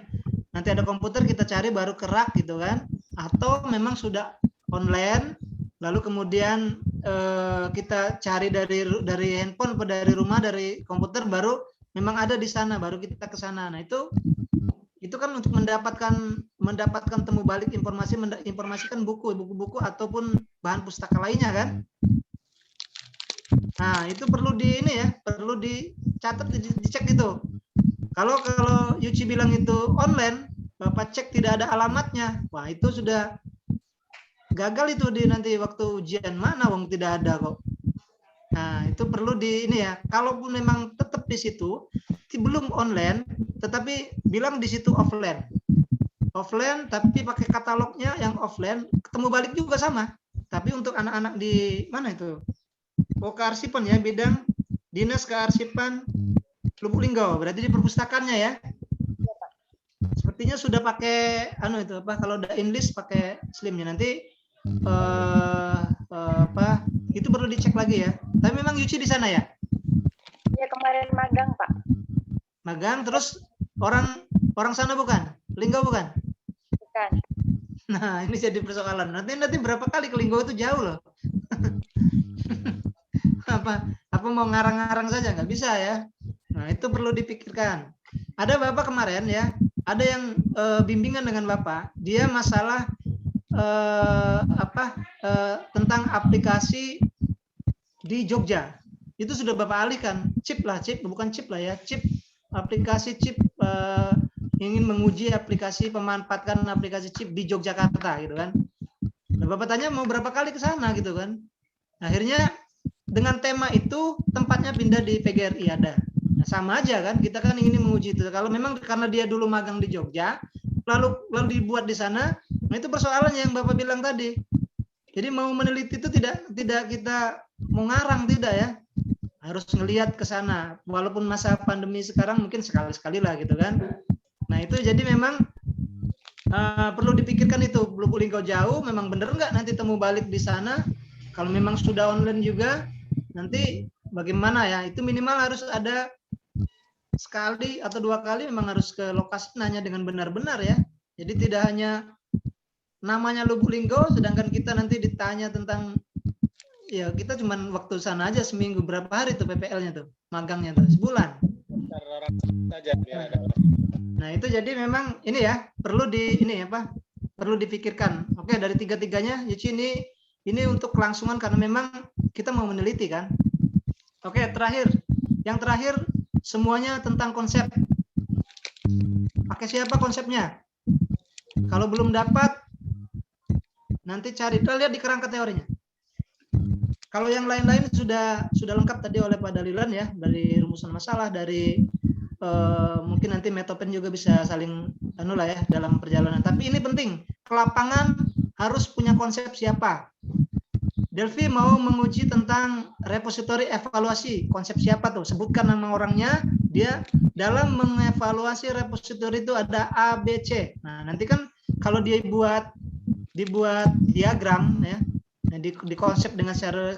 nanti ada komputer kita cari baru kerak gitu kan. Atau memang sudah online, lalu kemudian kita cari dari handphone atau dari rumah, dari komputer, baru memang ada di sana, baru kita ke sana. Nah, itu kan untuk mendapatkan temu balik informasikan buku-buku ataupun bahan pustaka lainnya kan. Nah, itu perlu perlu dicatat, dicek gitu. Kalau Yuci bilang itu online, Bapak cek tidak ada alamatnya, wah itu sudah gagal itu nanti waktu ujian, mana wong tidak ada kok. Nah, itu perlu ya. Kalaupun memang tetap di situ, belum online, tetapi bilang di situ offline. Offline, tapi pakai katalognya yang offline, ketemu balik juga sama. Tapi untuk anak-anak di mana itu? Kearsipan ya, bidang Dinas Kearsipan Lubuk Linggau, berarti di perpustakaannya ya. Sepertinya sudah pakai kalau udah English pakai Slimnya, nanti itu perlu dicek lagi ya. Tapi memang Yuci di sana ya? Iya, kemarin magang, Pak. Magang, terus orang sana bukan? Linggau bukan? Bukan. Nah, ini jadi persoalan. Nanti berapa kali ke Linggau itu jauh loh. apa mau ngarang-ngarang saja nggak bisa ya. Nah, itu perlu dipikirkan. Ada Bapak kemarin ya, ada yang bimbingan dengan Bapak, dia masalah tentang aplikasi di Jogja. Itu sudah Bapak alihkan, chip, aplikasi chip, ingin menguji pemanfaatan aplikasi chip di Yogyakarta gitu kan. Nah, Bapak tanya mau berapa kali ke sana gitu kan. Akhirnya dengan tema itu tempatnya pindah di PGRI ada. Nah, sama aja kan, kita kan ingin menguji itu. Kalau memang karena dia dulu magang di Jogja, lalu dibuat di sana, nah itu persoalannya yang Bapak bilang tadi. Jadi mau meneliti itu tidak kita mau ngarang, tidak ya. Harus ngelihat ke sana. Walaupun masa pandemi sekarang mungkin sekali-sekali lah gitu kan. Nah, itu jadi memang perlu dipikirkan itu. Lubuk Linggau jauh, memang benar nggak nanti temu balik di sana? Kalau memang sudah online juga, nanti bagaimana ya? Itu minimal harus ada sekali atau 2 kali memang harus ke lokasi nanya dengan benar-benar ya. Jadi tidak hanya namanya Lubuk Linggau, sedangkan kita nanti ditanya tentang, ya kita cuma waktu sana aja seminggu, berapa hari tuh PPL-nya tuh, magangnya tuh, sebulan. Nah, itu jadi memang ini ya, perlu perlu dipikirkan. Oke, dari tiga-tiganya, Yuci ini untuk kelangsungan karena memang kita mau meneliti kan. Oke, yang terakhir semuanya tentang konsep. Pakai siapa konsepnya? Kalau belum dapat, nanti cari, lihat di kerangka teorinya. Kalau yang lain-lain sudah lengkap tadi oleh Pak Dalilan ya, dari rumusan masalah, dari mungkin nanti Metopen juga bisa saling ya dalam perjalanan. Tapi ini penting, ke lapangan harus punya konsep siapa. Delphi mau menguji tentang repositori evaluasi, konsep siapa tuh? Sebutkan nama orangnya, dia dalam mengevaluasi repositori itu ada A, B, C. Nah, nanti kan kalau dia dibuat diagram ya, di konsep dengan cara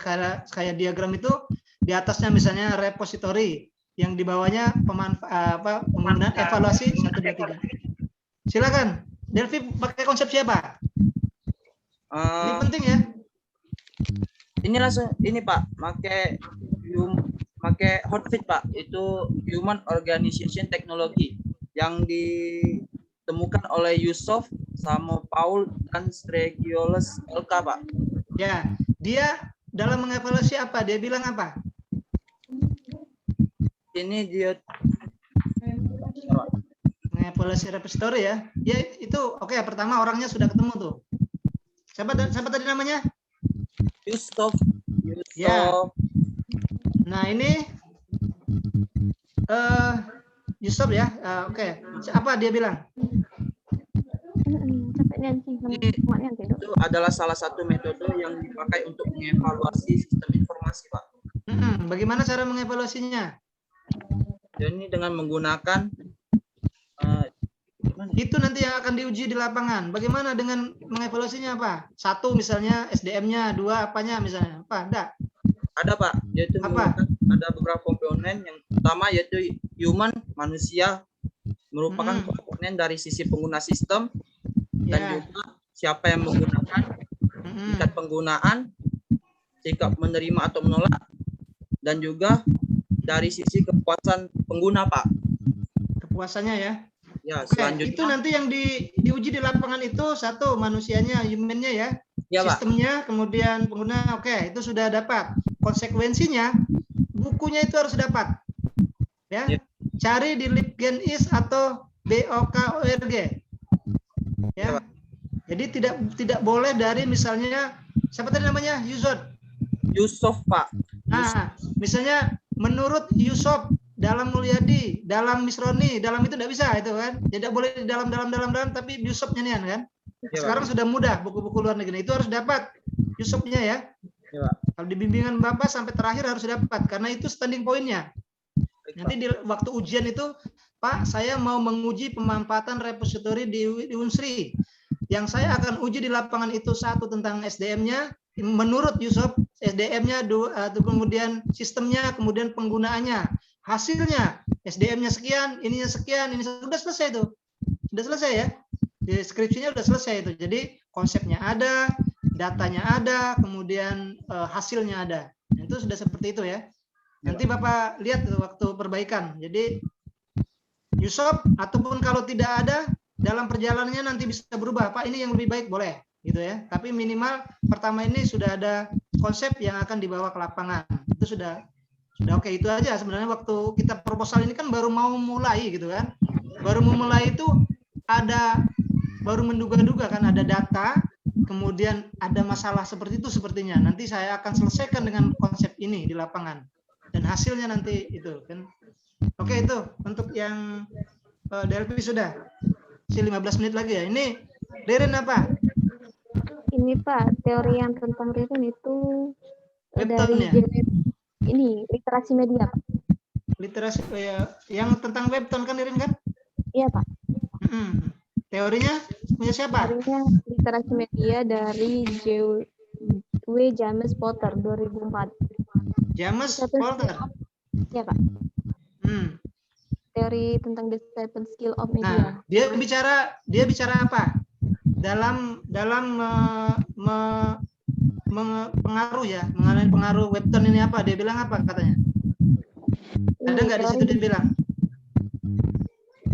kayak diagram itu, di atasnya misalnya repositori, yang di bawahnya penggunaan evaluasi 1, 2, 3. Silakan. Delphi pakai konsep siapa? Ini Eh, penting ya. ini langsung ini Pak, make Hotfit Pak, itu Human Organization Technology yang ditemukan oleh Yusuf sama Paul dan Stregiolus LK Pak. Ya, dia dalam mengevaluasi apa? Dia bilang apa? Ini dia Mengevaluasi repository ya. Ya itu oke, pertama orangnya sudah ketemu tuh. Siapa tadi namanya? Yusuf. Ya. Nah, ini Yusuf ya. Oke. Apa dia bilang? Itu adalah salah satu metode yang dipakai untuk mengevaluasi sistem informasi, Pak. Bagaimana cara mengevaluasinya? Jadi dengan menggunakan itu nanti yang akan diuji di lapangan. Bagaimana dengan mengevaluasinya apa? Satu misalnya SDM-nya, dua apanya misalnya? Apa? Enggak. Ada Pak, yaitu apa? Ada beberapa komponen. Yang pertama yaitu human, manusia, merupakan komponen dari sisi pengguna sistem dan juga siapa yang menggunakan, tingkat penggunaan, sikap menerima atau menolak, dan juga dari sisi kepuasan pengguna Pak. Kepuasannya ya. Ya, selanjutnya itu nanti yang diuji di lapangan itu satu manusianya, human-nya ya. Ya sistemnya, Pak. Kemudian pengguna, oke, itu sudah dapat. Konsekuensinya, bukunya itu harus dapat. Ya, cari di LibGenIS atau BOKORG. Ya, jadi tidak boleh dari misalnya siapa tadi namanya Yusuf Pak. Nah, misalnya menurut Yusuf dalam Mulyadi, dalam Misroni, dalam itu tidak bisa itu kan. Tidak boleh di dalam tapi Yusufnya nih kan. Sekarang sudah mudah buku-buku luar negeri itu harus dapat Yusufnya ya. Kalau di bimbingan Bapak sampai terakhir harus dapat karena itu standing point-nya. Nanti di waktu ujian itu, Pak, saya mau menguji pemanfaatan repository di Unsri. Yang saya akan uji di lapangan itu satu tentang SDM-nya, menurut Yusuf, SDM-nya, kemudian sistemnya, kemudian penggunaannya. Hasilnya, SDM-nya sekian, ininya sekian, ini sudah selesai itu. Sudah selesai ya. Deskripsinya sudah selesai itu. Jadi konsepnya ada, datanya ada, kemudian hasilnya ada. Itu sudah seperti itu ya. Nanti Bapak lihat waktu perbaikan. Jadi Yusuf ataupun kalau tidak ada dalam perjalanannya nanti bisa berubah. Pak, ini yang lebih baik boleh gitu ya. Tapi minimal pertama ini sudah ada konsep yang akan dibawa ke lapangan. Itu sudah oke. Itu aja sebenarnya waktu kita proposal ini kan baru mau mulai gitu kan. Baru mau mulai itu baru menduga-duga kan ada data, kemudian ada masalah seperti itu sepertinya. Nanti saya akan selesaikan dengan konsep ini di lapangan. Dan hasilnya nanti itu kan. Oke, itu untuk yang Delphi sudah. 15 menit lagi ya. Ini Ririn apa? Ini Pak, teori yang tentang Ririn itu Webtoon, dari ya? Ini literasi media. Literasi yang tentang webtoon kan Ririn kan? Iya Pak. Teorinya punya siapa? Teorinya literasi media dari W. James Potter 2004. James Potter. Iya Pak. Teori tentang the seven skill of media. Nah, dia bicara apa? Dalam pengaruh ya, mengenai pengaruh webtoon ini apa? Dia bilang apa katanya? Ada nggak di situ dia bilang?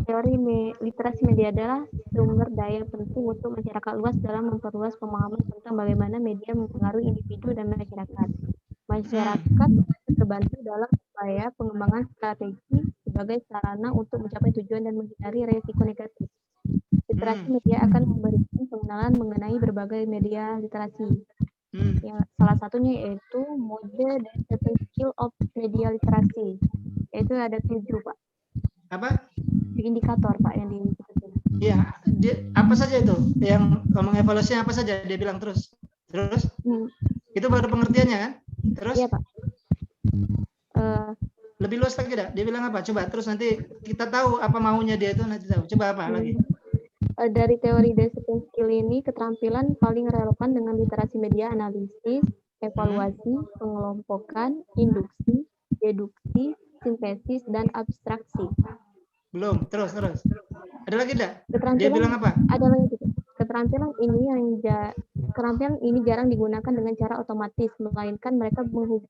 Teori literasi media adalah sumber daya penting untuk masyarakat luas dalam memperluas pemahaman tentang bagaimana media mempengaruhi individu dan masyarakat. Masyarakat terbantu dalam upaya pengembangan strategi sebagai sarana untuk mencapai tujuan dan menghindari resiko negatif. Literasi media akan memberikan pengenalan mengenai berbagai media literasi. Yang salah satunya yaitu mode dan seven skill of media literasi. Yaitu ada 7 Pak. Apa? Indikator Pak yang disebutkan. Iya, apa saja itu? Yang kalau mengevaluasinya apa saja? Dia bilang terus. Itu baru pengertiannya kan? Terus? Iya Pak. Lebih luas lagi dah. Dia bilang apa? Coba terus nanti kita tahu apa maunya dia itu nanti tahu. Coba apa lagi? Dari teori the seven skill ini keterampilan paling relevan dengan literasi media analisis, evaluasi, pengelompokan, induksi, deduksi, sintesis dan abstraksi. Belum, terus. Ada lagi enggak? Dia Keterampilan bilang apa? ada lagi. Keterampilan ini jarang digunakan dengan cara otomatis, melainkan mereka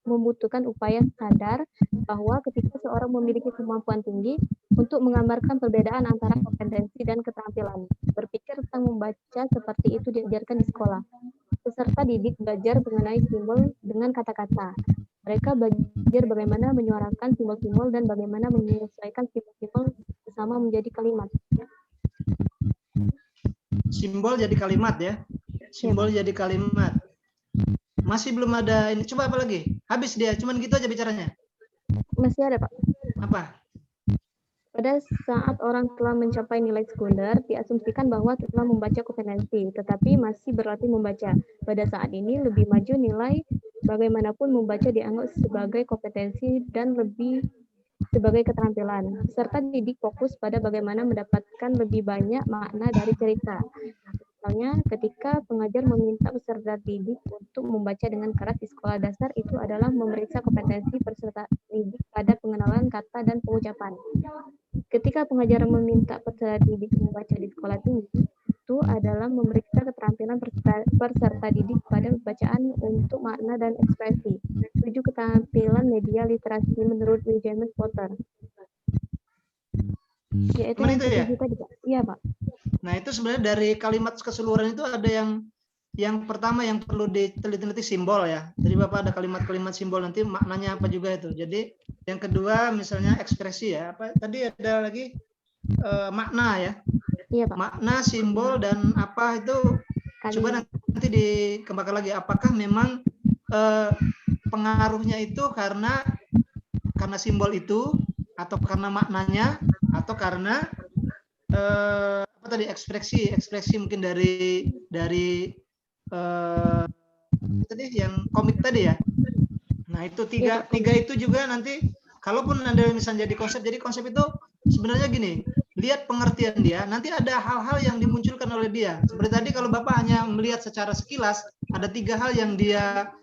membutuhkan upaya sadar bahwa ketika seorang memiliki kemampuan tinggi untuk menggambarkan perbedaan antara kompetensi dan keterampilan. Berpikir tentang membaca seperti itu diajarkan di sekolah. Peserta didik belajar mengenai simbol dengan kata-kata. Mereka belajar bagaimana menyuarakan simbol-simbol dan bagaimana menyesuaikan simbol-simbol bersama menjadi kalimat. Simbol jadi kalimat ya. Simbol jadi kalimat. Masih belum ada ini. Coba apa lagi? Habis dia. Cuman gitu aja bicaranya. Masih ada, Pak. Apa? Pada saat orang telah mencapai nilai sekunder, diasumsikan bahwa telah membaca kompetensi, tetapi masih berlatih membaca. Pada saat ini, lebih maju nilai bagaimanapun membaca dianggap sebagai kompetensi dan lebih sebagai keterampilan. Peserta didik fokus pada bagaimana mendapatkan lebih banyak makna dari cerita. Misalnya, ketika pengajar meminta peserta didik untuk membaca dengan keras di sekolah dasar, itu adalah memeriksa kompetensi peserta didik pada pengenalan kata dan pengucapan. Ketika pengajar meminta peserta didik membaca di sekolah tinggi, itu adalah memeriksa keterampilan peserta didik pada bacaan untuk makna dan ekspresi. 7 keterampilan media literasi menurut James Potter. Yaitu yang itu ya? tadi, Pak. Iya, Pak. Nah, itu sebenarnya dari kalimat keseluruhan itu ada yang pertama yang perlu diteliti simbol ya. Jadi Bapak ada kalimat-kalimat simbol, nanti maknanya apa juga itu. Jadi yang kedua misalnya ekspresi ya. Apa tadi ada lagi makna ya. Iya, Pak. Makna, simbol dan apa itu coba nanti dikembangkan lagi. Apakah memang pengaruhnya itu karena simbol itu atau karena maknanya atau karena apa tadi ekspresi mungkin dari tadi yang komik tadi ya. Nah, itu tiga itu juga nanti kalaupun Anda misalnya jadi konsep itu sebenarnya gini, lihat pengertian dia, nanti ada hal-hal yang dimunculkan oleh dia. Seperti tadi kalau Bapak hanya melihat secara sekilas, ada 3 hal yang dia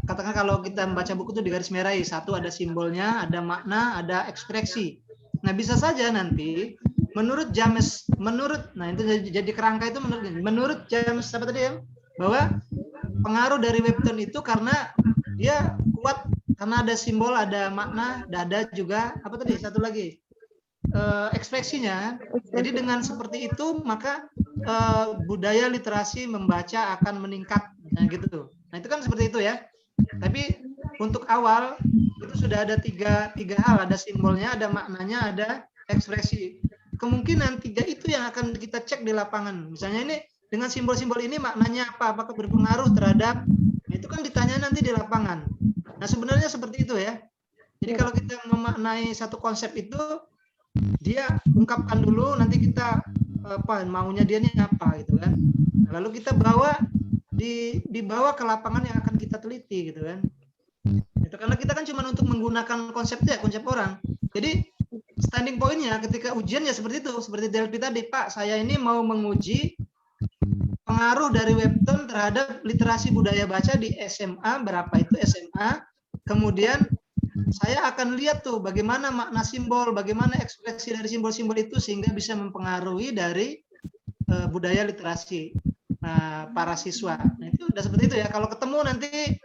katakan kalau kita membaca buku itu digaris merahi. 1 ada simbolnya, ada makna, ada ekspresi. Nah, bisa saja nanti menurut James, nah itu jadi kerangka itu menurut James apa tadi ya, bahwa pengaruh dari webtoon itu karena dia kuat karena ada simbol, ada makna, ada juga apa tadi satu lagi ekspresinya. Jadi dengan seperti itu maka budaya literasi membaca akan meningkat, nah gitu. Nah itu kan seperti itu ya. Tapi untuk awal itu sudah ada tiga hal, ada simbolnya, ada maknanya, ada ekspresi. Kemungkinan 3 itu yang akan kita cek di lapangan. Misalnya ini dengan simbol-simbol ini maknanya apa? Apakah berpengaruh terhadap? Nah, itu kan ditanya nanti di lapangan. Nah sebenarnya seperti itu ya. Jadi kalau kita memaknai satu konsep itu, dia ungkapkan dulu, nanti kita apa maunya dia ini apa gitu kan. Lalu kita dibawa ke lapangan yang akan kita teliti gitu kan. Itu karena kita kan cuma untuk menggunakan konsep orang. Jadi standing point-nya ketika ujian ya seperti itu, seperti Delphi tadi, Pak, saya ini mau menguji pengaruh dari webtoon terhadap literasi budaya baca di SMA, berapa itu SMA, kemudian saya akan lihat tuh bagaimana makna simbol, bagaimana ekspresi dari simbol-simbol itu sehingga bisa mempengaruhi dari budaya literasi para siswa. Nah itu udah seperti itu ya, kalau ketemu nanti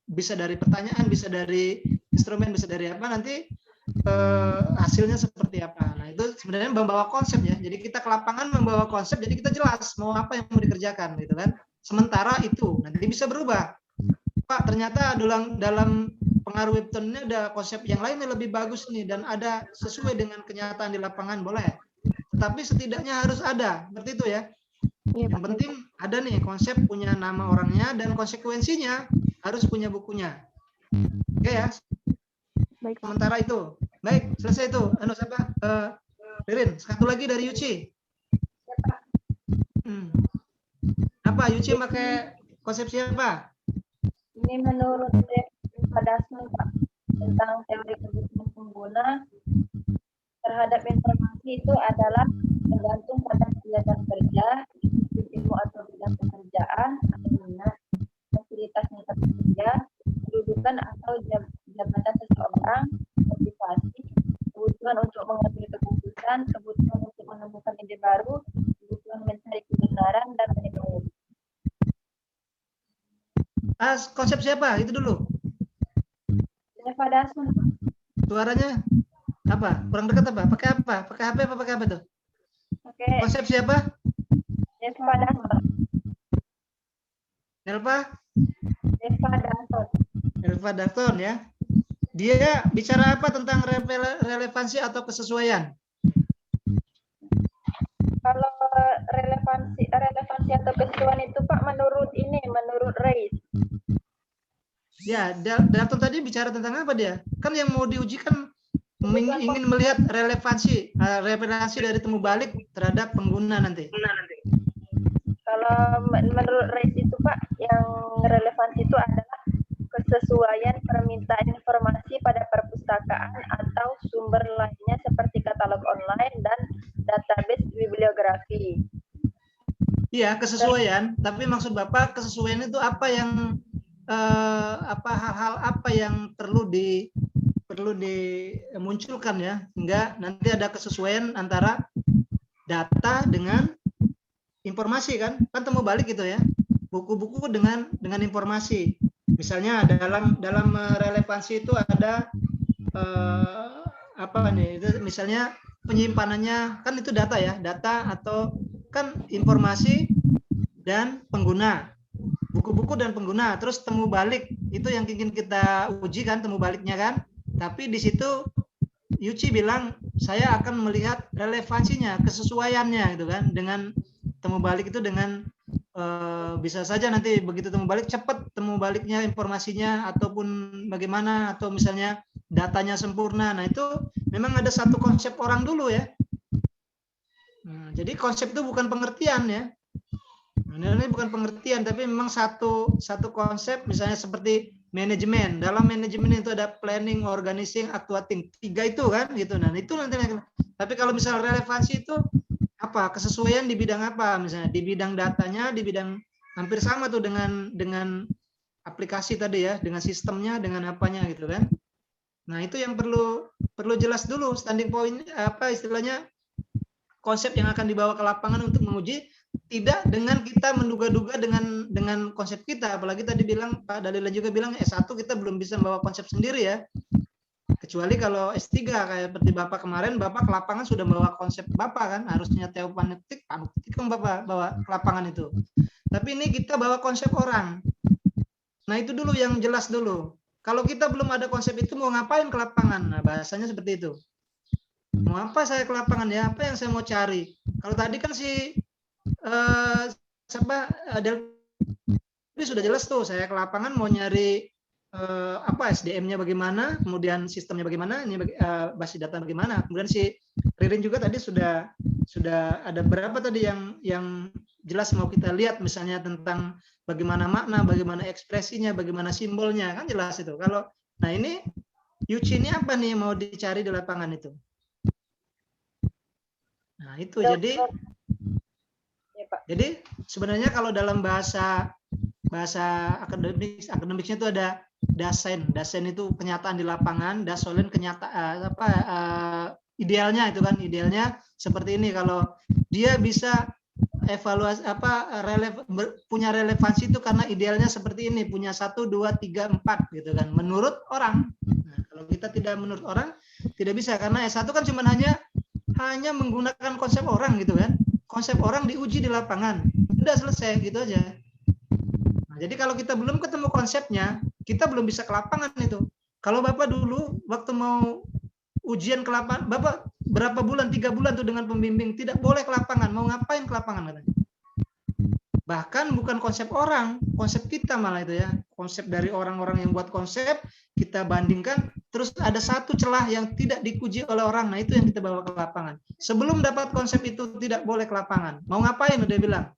bisa dari pertanyaan, bisa dari instrumen, bisa dari apa, nanti hasilnya seperti apa. Nah itu sebenarnya membawa konsep ya. Jadi kita ke lapangan membawa konsep, jadi kita jelas mau apa yang mau dikerjakan gitu kan. Sementara itu nanti bisa berubah. Pak, ternyata dalam pengaruh webtoonnya ada konsep yang lain yang lebih bagus nih dan ada sesuai dengan kenyataan di lapangan, boleh. Tetapi setidaknya harus ada, seperti itu ya. Yang penting ada nih konsep, punya nama orangnya, dan konsekuensinya harus punya bukunya. Oke ya. Baik, sementara itu. Baik, selesai itu. Siapa? Ririn, satu lagi dari Yuci. Apa Yuci pakai konsep siapa? Ini menurut Padasmu, Pak, tentang teori kebutuhan pengguna terhadap informasi itu adalah tergantung pada kegiatan kerja, ilmu atau bidang pekerjaan, minat, fasilitas tempat kerja, kedudukan atau jabatan seseorang, motivasi, kebutuhan untuk mengambil keputusan, kebutuhan menemukan ide baru, kebutuhan mencari kebenaran dan lain-lain. Konsep siapa? Itu dulu. Eva Dasun. Suaranya apa? Kurang dekat apa? Pakai apa? Pakai HP apa pakai apa tuh? Oke, Konsep siapa? Eva Dasun. Elva? Eva Dasun. Elva Dafton ya. Dia bicara apa tentang relevansi atau kesesuaian? Kalau relevansi atau kesesuaian itu Pak menurut Reis. Ya, Dafton tadi bicara tentang apa dia? Kan yang mau diuji kan ingin melihat relevansi dari temu balik terhadap pengguna nanti. Kalau menurut Reis itu Pak, yang relevansi itu adalah kesesuaian permintaan informasi pada perpustakaan atau sumber lainnya seperti katalog online dan database bibliografi. Iya, kesesuaian. Tapi maksud Bapak kesesuaian itu apa yang hal-hal apa yang perlu dimunculkan ya, hingga nanti ada kesesuaian antara data dengan informasi kan temu balik gitu ya, buku-buku dengan informasi. Misalnya dalam relevansi itu ada itu misalnya penyimpanannya kan itu data ya, data atau kan informasi dan pengguna, buku-buku dan pengguna. Terus temu balik itu yang ingin kita uji kan, temu baliknya kan. Tapi di situ Yuci bilang saya akan melihat relevansinya, kesesuaiannya gitu kan, dengan temu balik itu dengan bisa saja nanti begitu temu balik cepat temu baliknya informasinya ataupun bagaimana, atau misalnya datanya sempurna. Nah itu memang ada satu konsep orang dulu ya. Nah, jadi konsep itu bukan pengertian ya. Nah, ini bukan pengertian tapi memang satu konsep. Misalnya seperti manajemen. Dalam manajemen itu ada planning, organizing, actuating. 3 itu kan gitu. Nah itu nanti. Tapi kalau misalnya relevansi itu apa, kesesuaian di bidang apa, misalnya di bidang datanya, di bidang hampir sama tuh dengan aplikasi tadi ya, dengan sistemnya, dengan apanya gitu kan. Nah itu yang perlu jelas dulu standing point, apa istilahnya, konsep yang akan dibawa ke lapangan untuk menguji, tidak dengan kita menduga-duga dengan konsep kita. Apalagi tadi bilang Pak Dalila juga bilang S1 kita belum bisa membawa konsep sendiri ya. Kecuali kalau S3 kayak seperti Bapak kemarin, Bapak ke lapangan sudah bawa konsep Bapak kan, harusnya Theo Panetik, Pak Bukti kan Bapak bawa ke lapangan itu. Tapi ini kita bawa konsep orang. Nah itu dulu yang jelas dulu. Kalau kita belum ada konsep itu mau ngapain ke lapangan? Nah bahasanya seperti itu. Mau apa saya ke lapangan ya? Apa yang saya mau cari? Kalau tadi kan si Delvi sudah jelas tuh, saya ke lapangan mau nyari SDM-nya bagaimana, kemudian sistemnya bagaimana, ini basis data bagaimana. Kemudian si Ririn juga tadi sudah ada berapa tadi yang jelas mau kita lihat, misalnya tentang bagaimana makna, bagaimana ekspresinya, bagaimana simbolnya, kan jelas itu. Nah ini Yuci ini apa nih mau dicari di lapangan itu? Nah itu jadi sebenarnya kalau dalam bahasa akademiknya itu ada dasen itu kenyataan di lapangan, dasolen kenyataan idealnya itu kan, idealnya seperti ini. Kalau dia bisa evaluasi punya relevansi itu karena idealnya seperti ini, punya 1, 2, 3, 4 gitu kan, menurut orang. Nah, kalau kita tidak menurut orang tidak bisa, karena S1 kan cuma hanya menggunakan konsep orang gitu kan, konsep orang diuji di lapangan, udah selesai gitu aja. Nah, jadi kalau kita belum ketemu konsepnya, kita belum bisa ke lapangan itu. Kalau Bapak dulu waktu mau ujian ke lapangan, Bapak berapa bulan, 3 bulan tuh dengan pembimbing, tidak boleh ke lapangan. Mau ngapain ke lapangan katanya? Bahkan bukan konsep orang, konsep kita malah itu ya. Konsep dari orang-orang yang buat konsep, kita bandingkan, terus ada satu celah yang tidak diuji oleh orang. Nah itu yang kita bawa ke lapangan. Sebelum dapat konsep itu tidak boleh ke lapangan. Mau ngapain udah bilang,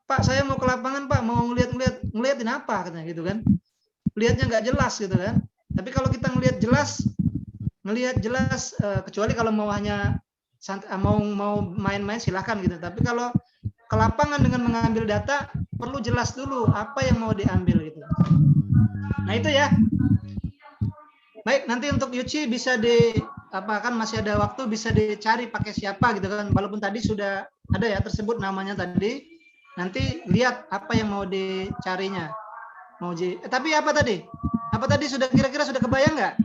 Pak saya mau ke lapangan Pak, mau ngeliatin apa katanya gitu kan. Lihatnya nggak jelas gitu kan. Tapi kalau kita ngelihat jelas, kecuali kalau mau hanya mau main-main silahkan gitu. Tapi kalau ke lapangan dengan mengambil data perlu jelas dulu apa yang mau diambil gitu. Nah itu ya. Baik, nanti untuk Yuci bisa apa kan masih ada waktu bisa dicari pakai siapa gitu kan. Walaupun tadi sudah ada ya tersebut namanya tadi. Nanti lihat apa yang mau dicarinya. Tapi apa tadi? Apa tadi sudah kira-kira sudah kebayang nggak?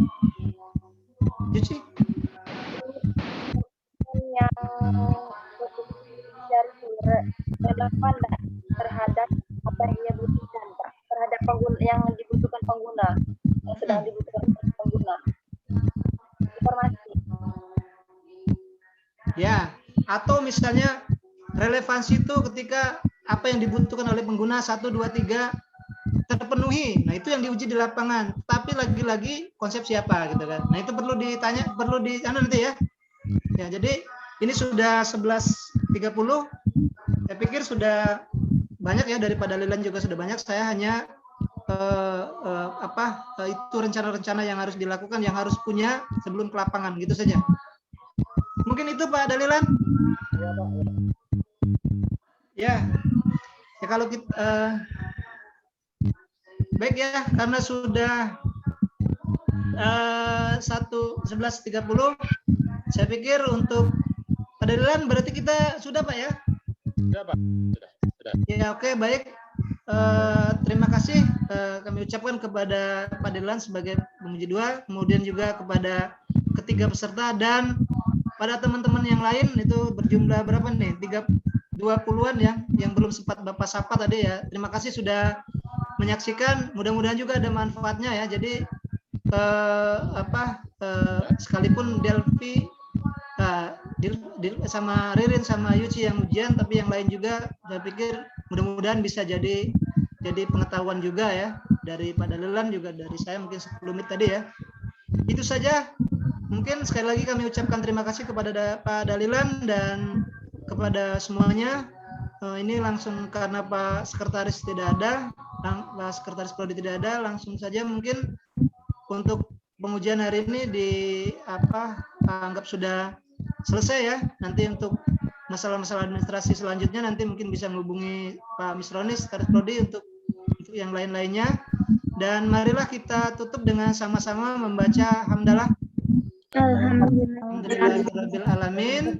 Yuci? Yang relevan terhadap apa yang ia butuhkan, Pak, terhadap pengguna yang dibutuhkan pengguna, yang sedang dibutuhkan pengguna. Informasi. Ya, atau misalnya relevansi itu ketika apa yang dibutuhkan oleh pengguna 1, 2, 3 terpenuhi. Nah, itu yang diuji di lapangan. Tapi lagi-lagi konsep siapa gitu kan. Nah, itu perlu ditanya, perlu nanti ya. Ya, jadi ini sudah 11.30. Saya pikir sudah banyak ya, daripada Lilan juga sudah banyak. Saya hanya itu rencana-rencana yang harus dilakukan, yang harus punya sebelum ke lapangan, gitu saja. Mungkin itu Pak Dalilan. Ya, ya kalau kita baik ya, karena sudah 11.30, saya pikir untuk Pak Dalilan berarti kita sudah Pak ya? Sudah Pak, sudah. Ya oke, baik. Terima kasih kami ucapkan kepada Pak Dalilan sebagai penguji 2, kemudian juga kepada ketiga peserta dan pada teman-teman yang lain. Itu berjumlah berapa nih? 20-an ya, yang belum sempat Bapak sapa tadi ya. Terima kasih sudah menyaksikan. Mudah-mudahan juga ada manfaatnya ya. Jadi sekalipun Delvi sama Ririn sama Yuci yang ujian, tapi yang lain juga saya pikir mudah-mudahan bisa jadi pengetahuan juga ya, dari Pak Dalilan juga dari saya mungkin 10 menit tadi ya. Itu saja. Mungkin sekali lagi kami ucapkan terima kasih kepada Pak Dalilan dan kepada semuanya. Ini langsung karena Pak Sekretaris tidak ada, Pak Sekretaris Prodi tidak ada, langsung saja mungkin untuk pengujian hari ini anggap sudah selesai ya. Nanti untuk masalah-masalah administrasi selanjutnya nanti mungkin bisa menghubungi Pak Misronis, Sekretaris Prodi untuk yang lain-lainnya. Dan marilah kita tutup dengan sama-sama membaca hamdalah. Alhamdulillahirabbil alamin.